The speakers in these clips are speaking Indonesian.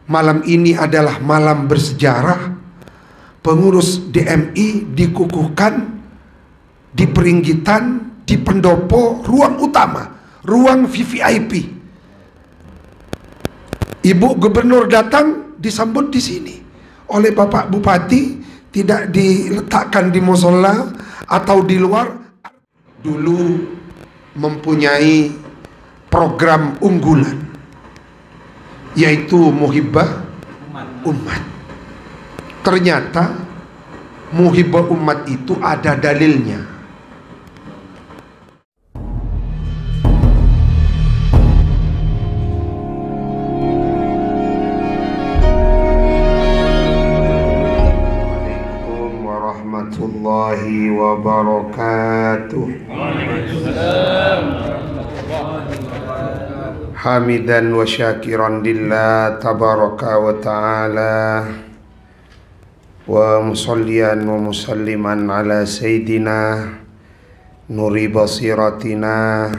malam ini adalah malam bersejarah. Pengurus DMI dikukuhkan di Peringgitan, di pendopo, ruang utama, ruang VVIP. Ibu Gubernur datang disambut di sini oleh Bapak Bupati, tidak diletakkan di musola atau di luar. Dulu mempunyai program unggulan, yaitu Muhibbah Umat. Ternyata Muhibbah Umat itu ada dalilnya. Assalamualaikum warahmatullahi wabarakatuh. Hamidan wa syakiran lillah tabaraka wa ta'ala, wa musallian wa musalliman ala sayyidina nuri basiratina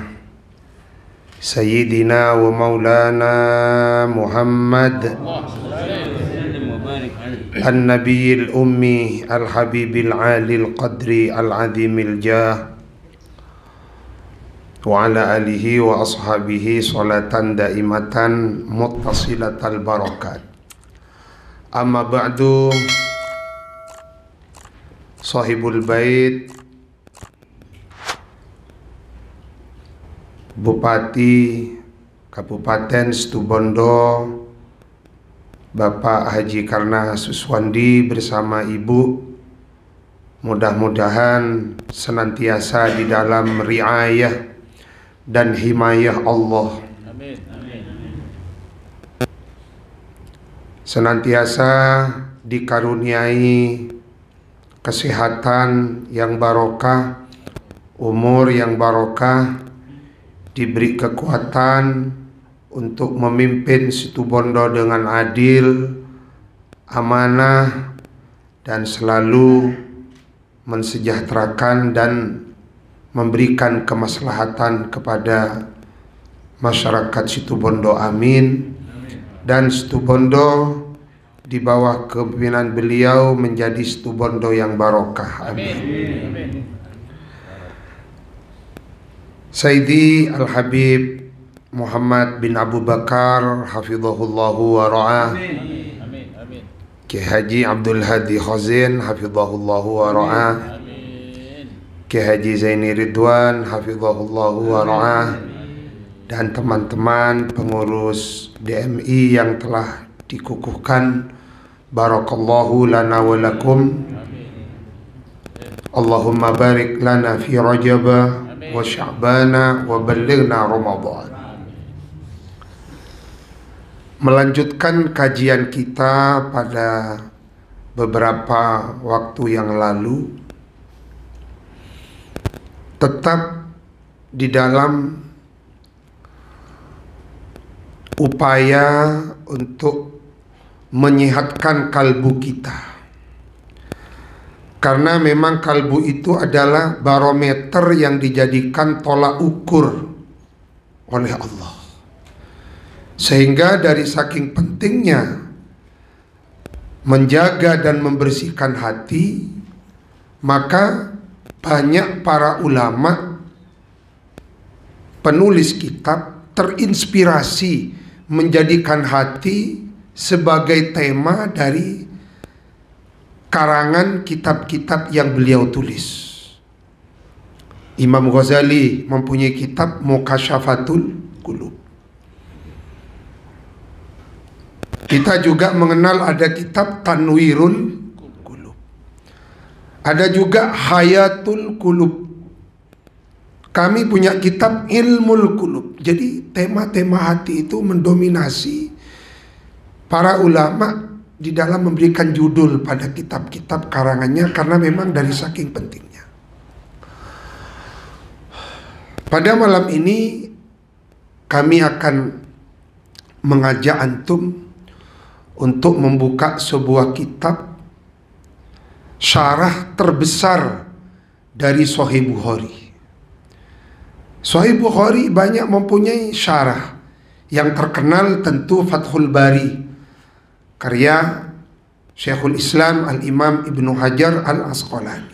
sayyidina wa maulana Muhammad an-nabiyil ummi al-habibil alil qadri al-azimil jah wa ala alihi wa ashabihi salatan daimatan muttasilatal barakat. Amma ba'du, sahibul bait, Bupati Kabupaten Situbondo Bapak Haji Karna Suswandi bersama Ibu, mudah-mudahan senantiasa di dalam riayah dan himayah Allah. Amin. Senantiasa dikaruniai kesehatan yang barokah, umur yang barokah, diberi kekuatan untuk memimpin Situbondo dengan adil, amanah, dan selalu mensejahterakan dan memberikan kemaslahatan kepada masyarakat Situbondo. Amin. Dan Situbondo di bawah kepemimpinan beliau menjadi Situbondo yang barokah. Amin. Sayyidi Al-Habib Muhammad bin Abu Bakar hafizahullahu wa ra'ah, Kiai Haji Abdul Hadi Khazin hafizahullahu wa ra'ah, Kiai Haji Zaini Ridwan hafizahullahu wa ra'ah, dan teman-teman pengurus DMI yang telah dikukuhkan, barakallahu lana wa lakum. Allahumma barik lana fi Rajab wa Sya'bana wa ballighna Ramadan. Melanjutkan kajian kita pada beberapa waktu yang lalu, tetap di dalam upaya untuk menyehatkan kalbu kita, karena memang kalbu itu adalah barometer yang dijadikan tolak ukur oleh Allah. Sehingga dari saking pentingnya menjaga dan membersihkan hati, maka banyak para ulama penulis kitab terinspirasi menjadikan hati sebagai tema dari karangan kitab-kitab yang beliau tulis. Imam Ghazali mempunyai kitab Mukasyafatul Qulub. Kita juga mengenal ada kitab Tanwirul Qulub. Ada juga Hayatul Qulub. Kami punya kitab Ilmul Qulub. Jadi tema-tema hati itu mendominasi para ulama di dalam memberikan judul pada kitab-kitab karangannya, karena memang dari saking pentingnya. Pada malam ini kami akan mengajak antum untuk membuka sebuah kitab syarah terbesar dari Sahih Bukhari. Sahih Bukhari banyak mempunyai syarah. Yang terkenal tentu Fathul Bari, karya Syekhul Islam Al-Imam Ibnu Hajar Al-Asqalani.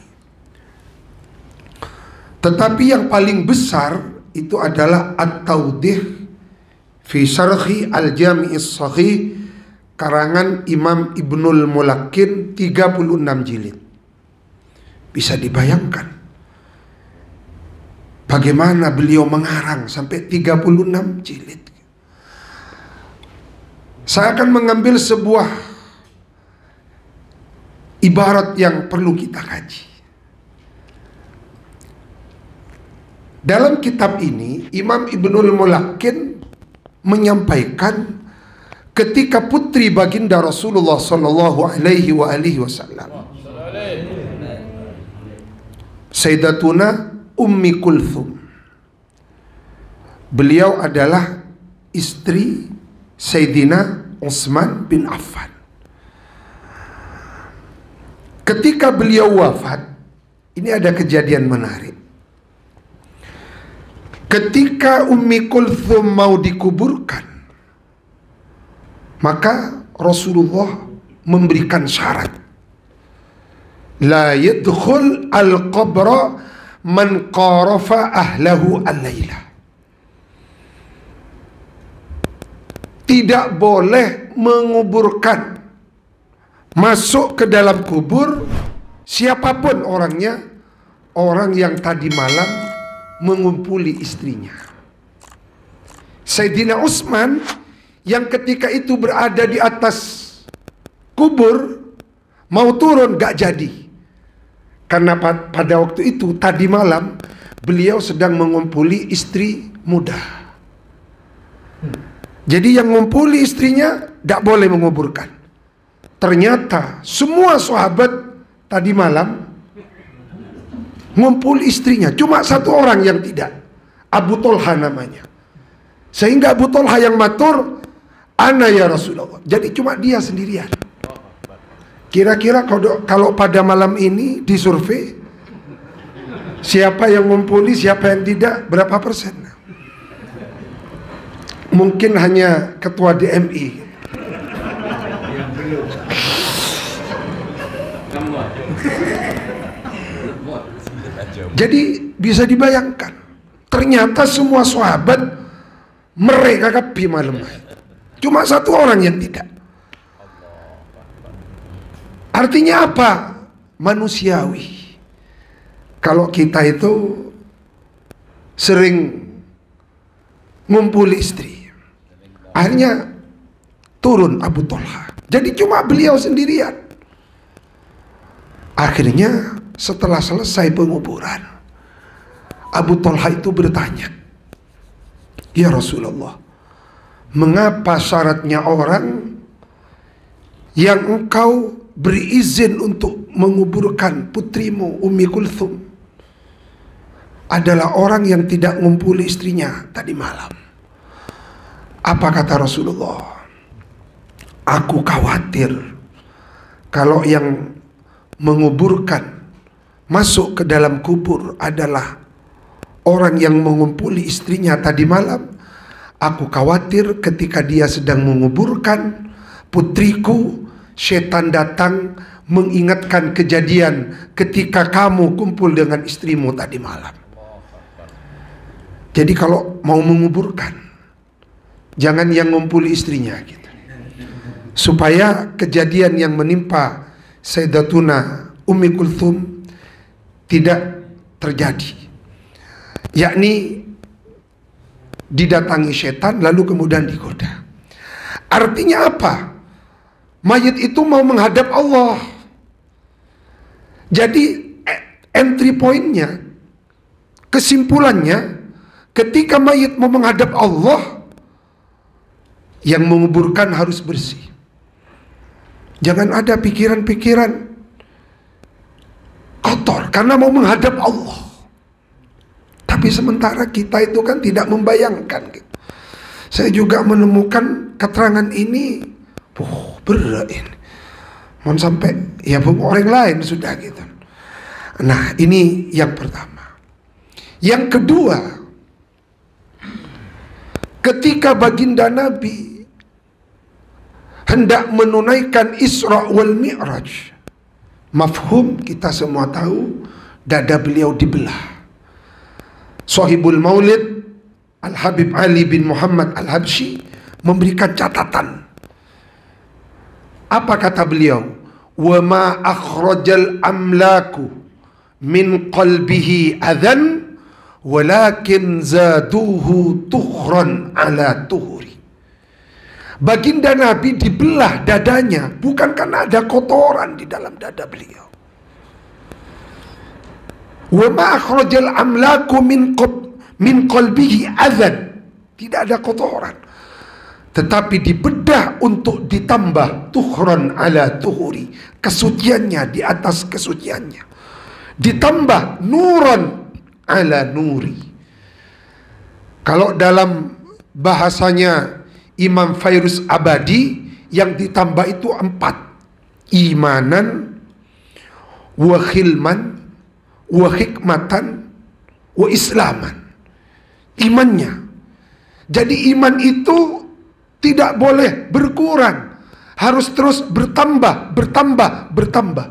Tetapi yang paling besar itu adalah At-Tawdih fi Syarhi Al-Jami'is Sahih karangan Imam Ibnul Mulakkin, 36 jilid. Bisa dibayangkan bagaimana beliau mengarang sampai 36 jilid. Saya akan mengambil sebuah ibarat yang perlu kita kaji. Dalam kitab ini Imam Ibnul Mulakkin menyampaikan ketika putri baginda Rasulullah sallallahu alaihi wasallam, Sayyidatuna Ummi Kulthum, beliau adalah istri Sayyidina Utsman bin Affan. Ketika beliau wafat, ini ada kejadian menarik. Ketika Ummi Kulthum mau dikuburkan, maka Rasulullah memberikan syarat, la yadkhul al-qabra man qarafa ahlahu al-laila. Tidak boleh menguburkan, masuk ke dalam kubur siapapun orangnya, orang yang tadi malam mengumpuli istrinya. Sayyidina Utsman yang ketika itu berada di atas kubur mau turun gak jadi, karena pada waktu itu tadi malam beliau sedang mengumpuli istri muda. Jadi yang mengumpuli istrinya gak boleh menguburkan. Ternyata semua sahabat tadi malam ngumpul istrinya, cuma satu orang yang tidak, Abu Tolha namanya. Sehingga Abu Tolha yang matur, ana ya Rasulullah. Jadi cuma dia sendirian. Kira-kira kalau pada malam ini disurvei, siapa yang ngumpuli, siapa yang tidak, berapa persen? Mungkin hanya ketua DMI. Jadi bisa dibayangkan, ternyata semua sahabat mereka kapi malam. Cuma satu orang yang tidak. Artinya apa? Manusiawi. Kalau kita itu sering ngumpul istri, akhirnya turun Abu Tolha. Jadi cuma beliau sendirian. Akhirnya setelah selesai penguburan, Abu Tolha itu bertanya, ya Rasulullah, mengapa syaratnya orang yang engkau beri izin untuk menguburkan putrimu Ummi Kulthum adalah orang yang tidak ngumpuli istrinya tadi malam? Apa kata Rasulullah? Aku khawatir kalau yang menguburkan, masuk ke dalam kubur adalah orang yang mengumpuli istrinya tadi malam. Aku khawatir ketika dia sedang menguburkan putriku, setan datang mengingatkan kejadian ketika kamu kumpul dengan istrimu tadi malam. Jadi kalau mau menguburkan, jangan yang ngumpuli istrinya gitu, supaya kejadian yang menimpa Sayyidatuna Ummi Kulthum tidak terjadi, yakni didatangi setan lalu kemudian digoda. Artinya apa? Mayit itu mau menghadap Allah. Jadi entry pointnya, kesimpulannya, ketika mayit mau menghadap Allah, yang menguburkan harus bersih. Jangan ada pikiran-pikiran kotor karena mau menghadap Allah. Tapi sementara kita itu kan tidak membayangkan gitu. Saya juga menemukan keterangan ini, berat ini. Mau sampai ya orang lain sudah gitu. Nah, ini yang pertama. Yang kedua, ketika baginda Nabi hendak menunaikan Isra wal Mi'raj. Mafhum, kita semua tahu dada beliau dibelah. Sahibul Maulid Al-Habib Ali bin Muhammad Al-Habsyi memberikan catatan. Apa kata beliau? Wa ma akhrajal amlaku min qalbihi adhan walakin zaduhu tukhran ala tuhuri. Baginda Nabi dibelah dadanya bukan karena ada kotoran di dalam dada beliau. Wa ma akhrajal amlaku min qalbihi adhan, tidak ada kotoran, tetapi dibedah untuk ditambah tukhran ala tuhuri, kesuciannya di atas kesuciannya, ditambah nuran ala nuri. Kalau dalam bahasanya Imam Fairuz Abadi, yang ditambah itu 4: imanan, wa khilman, wa hikmatan, wa islaman. Imannya. Jadi iman itu tidak boleh berkurang, harus terus bertambah, bertambah.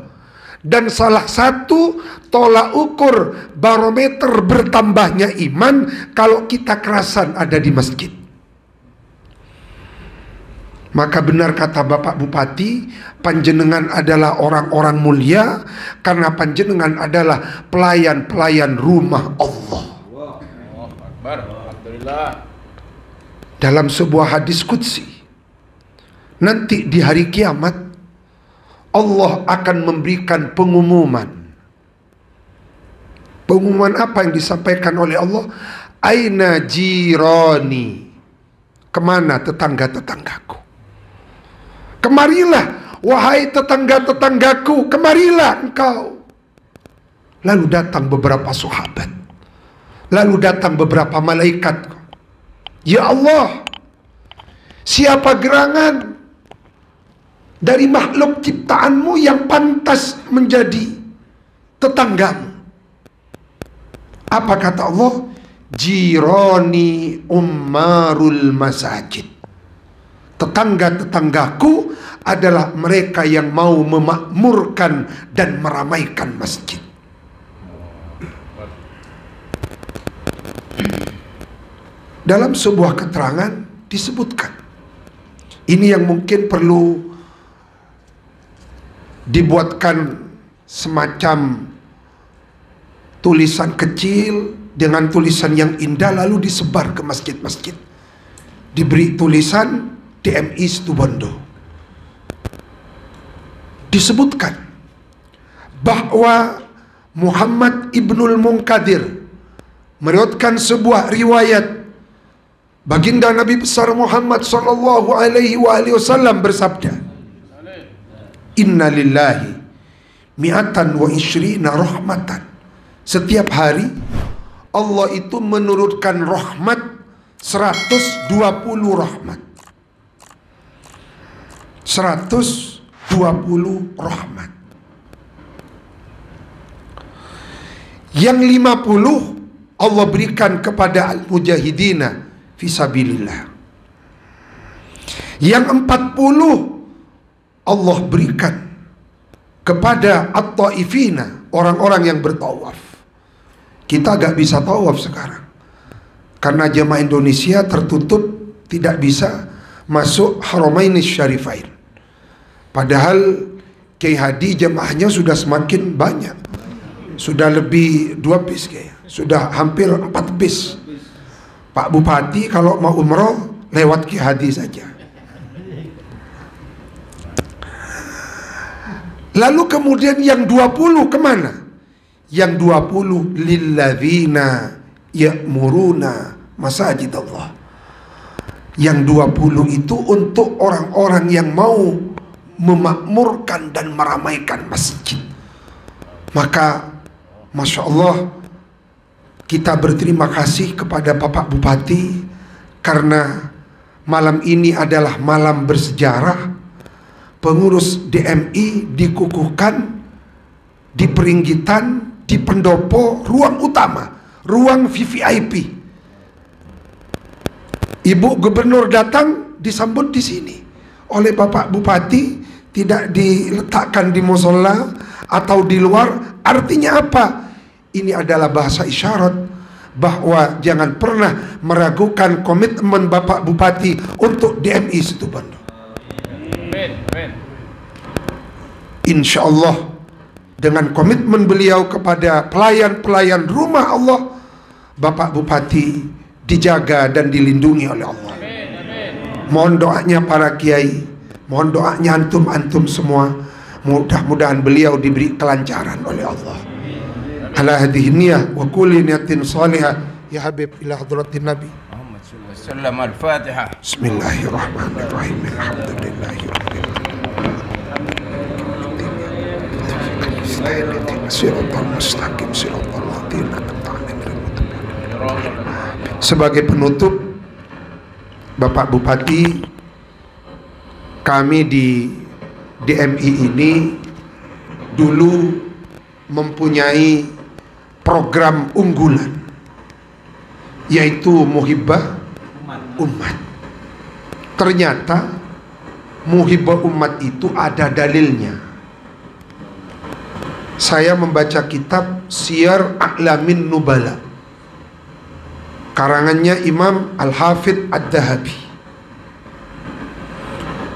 Dan salah satu tolak ukur barometer bertambahnya iman, kalau kita kerasan ada di masjid. Maka benar kata Bapak Bupati, panjenengan adalah orang-orang mulia karena panjenengan adalah pelayan-pelayan rumah Allah. Alhamdulillah. Dalam sebuah hadis qudsi, nanti di hari kiamat Allah akan memberikan pengumuman. Pengumuman apa yang disampaikan oleh Allah? Aina jirani, kemana tetangga-tetanggaku? Kemarilah, wahai tetangga-tetanggaku, kemarilah engkau. Lalu datang beberapa sahabat, lalu datang beberapa malaikat. Ya Allah, siapa gerangan dari makhluk ciptaanmu yang pantas menjadi tetanggamu? Apa kata Allah? Jirani ummarul masajid. Tetangga-tetanggaku adalah mereka yang mau memakmurkan dan meramaikan masjid. Dalam sebuah keterangan disebutkan, ini yang mungkin perlu dibuatkan semacam tulisan kecil dengan tulisan yang indah, lalu disebar ke masjid-masjid. Diberi tulisan DMI Situbondo. Disebutkan bahwa Muhammad Ibnul Munkadir meriwayatkan sebuah riwayat. Baginda Nabi besar Muhammad sallallahu alaihi wasallam bersabda, Inna lillahi mi'atan wa ishrina rahmatan. Setiap hari Allah itu menurunkan rahmat 120 rahmat. 120 rahmat. Yang 50 Allah berikan kepada al-mujahidina fisabilillah. Yang 40 Allah berikan kepada at-taifina, orang-orang yang bertawaf. Kita gak bisa tawaf sekarang karena jemaah Indonesia tertutup, tidak bisa masuk Haramain Syarifain. Padahal Kiai Hadi jemaahnya sudah semakin banyak, sudah lebih 2 bis kayaknya, sudah hampir 4 bis. Pak Bupati kalau mau umroh lewat Kiai Hadi saja. Lalu kemudian yang 20 kemana? Yang 20 lilladzina ya'muruna masajid Allah. Yang 20 itu untuk orang-orang yang mau memakmurkan dan meramaikan masjid. Maka Masya Allah, kita berterima kasih kepada Bapak Bupati karena malam ini adalah malam bersejarah. Pengurus DMI dikukuhkan di Peringgitan, di pendopo, ruang utama, ruang VVIP. Ibu Gubernur datang disambut di sini. oleh Bapak Bupati, tidak diletakkan di musola atau di luar, artinya apa? Ini adalah bahasa isyarat bahwa jangan pernah meragukan komitmen Bapak Bupati untuk DMI Situbondo. Insya Allah dengan komitmen beliau kepada pelayan-pelayan rumah Allah, Bapak Bupati dijaga dan dilindungi oleh Allah. Mohon doanya para kiai, mohon doanya antum semua, mudah-mudahan beliau diberi kelancaran oleh Allah. Ala hadhihi niyah wa kulli niyatin salihah ya habib ila hadratin nabi Muhammad sallallahu alaihi wasallam. Al-Fatihah. Bismillahirrahmanirrahim. Alhamdulillahi rabbil alamin. Siratal mustaqim siratal ladzina an'amta alaihim. Sebagai penutup, Bapak Bupati, kami di DMI ini dulu mempunyai program unggulan, yaitu Muhibbah Umat. Ternyata Muhibbah Umat itu ada dalilnya. Saya membaca kitab Siyar A'lamin Nubala, karangannya Imam Al-Hafidh Ad-Dahabi.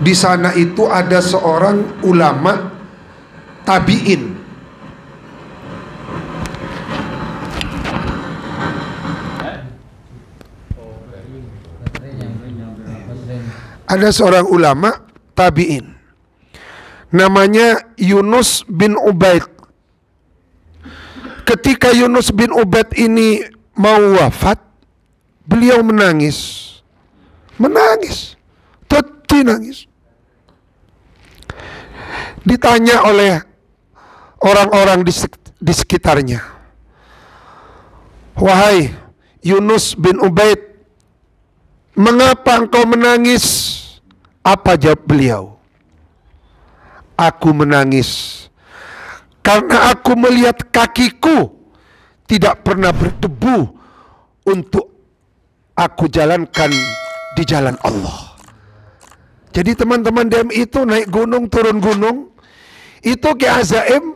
Di sana itu ada seorang ulama tabi'in. Ada seorang ulama tabi'in namanya Yunus bin Ubaid. Ketika Yunus bin Ubaid ini mau wafat, beliau menangis, teti nangis. Ditanya oleh orang-orang di sekitarnya, "Wahai Yunus bin Ubaid, mengapa engkau menangis?" Apa jawab beliau? "Aku menangis karena aku melihat kakiku tidak pernah berdebu untuk aku jalankan di jalan Allah." Jadi teman-teman DMI itu naik gunung, turun gunung, itu ke azaim,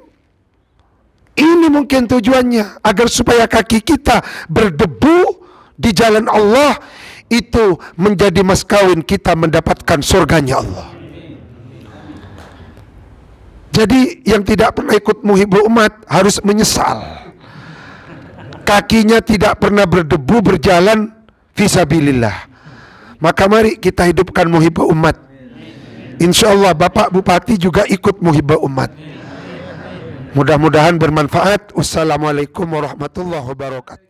ini mungkin tujuannya agar supaya kaki kita berdebu di jalan Allah, itu menjadi mas kawin kita mendapatkan surganya Allah. Jadi yang tidak pernah ikut Muhibbah Umat harus menyesal. Kakinya tidak pernah berdebu berjalan fisabilillah. Maka mari kita hidupkan Muhibbah Umat. Insya Allah Bapak Bupati juga ikut Muhibbah Umat. Mudah-mudahan bermanfaat. Wassalamualaikum warahmatullahi wabarakatuh.